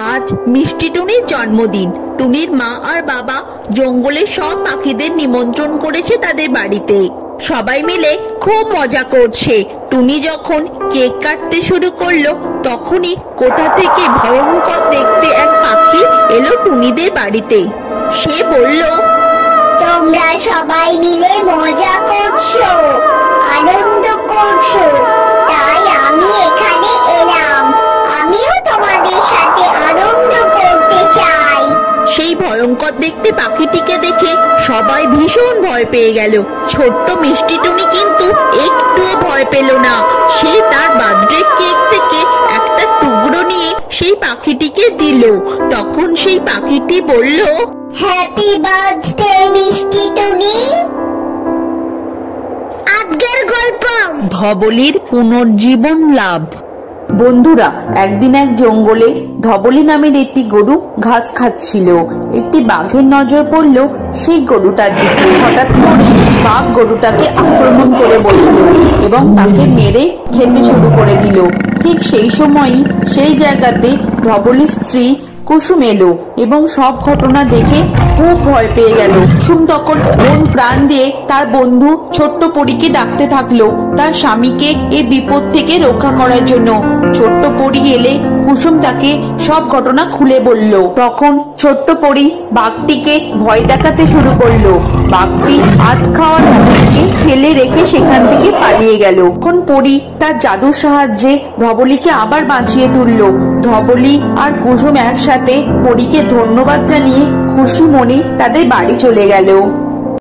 আজ মিষ্টি টুনির জন্মদিন। টুনির মা আর বাবা জঙ্গলের সব পাখিদের নিমন্ত্রণ করেছে তাদের বাড়িতে। সবাই মিলে খুব মজা করছে। টুনি যখন কেক কাটতে শুরু করলো তখনই কোথা থেকে ভয়ঙ্কর দেখতে এক পাখি এলো টুনিদের বাড়িতে। সে বলল, তোমরা সবাই মিলে মজা করছো, আনন্দ করছো, তাই আমি এখানে এলাম। আমিও তোমাদের সাথে আনন্দ করতে চাই। সেই ভয়ঙ্কর দেখতে পাখিটিকে দেখে সবাই ভীষণ ভয় পেয়ে গেল। ছোট্ট মিষ্টি টুনি কিন্তু একটুও ভয় পেল না। সে তার বার্থডে কেক থেকে একটা টুকরো নিয়ে সেই পাখিটিকে দিল। তখন সেই পাখিটি বলল, হ্যাপি বার্থডে মিষ্টি টুনি। আজকের গল্প ধবলির পুনর্জীবন লাভ। বন্ধুরা, একদিন এক জঙ্গলে ধবলি নামের একটি গরু ঘাস খাচ্ছিল। একটি বাঘের নজর পড়ল সেই গরুটার দিকে। হঠাৎ করে বাঘ গরুটাকে আক্রমণ করে বসল এবং তাকে মেরে খেতে শুরু করে দিল। ঠিক সেই সময়ই সেই জায়গাতে ধবলির স্ত্রী কুসুম এলো এবং সব ঘটনা দেখে খুব ভয় পেয়ে গেল। কুসুম তখন মন প্রাণ দিয়ে তার বন্ধু ছোট্ট পরীকে ডাকতে থাকলো তার স্বামীকে এই বিপদ থেকে রক্ষা করার জন্য। ছোট্ট পরী এলে কুসুম তাকে সব ঘটনা খুলে বলল। তখন ছোট্ট পরী বাঘটিকে ভয় দেখাতে শুরু করলো। বাঘটি আধ খাওয়া ধবলিকে ফেলে রেখে সেখান থেকে পালিয়ে গেল। তখন পরী তার জাদুর সাহায্যে ধবলিকে আবার বাঁচিয়ে তুললো। ধবলি আর কুসুম একসাথে পরীকে ধন্যবাদ জানিয়ে খুশি মনে তাদের বাড়ি চলে গেল।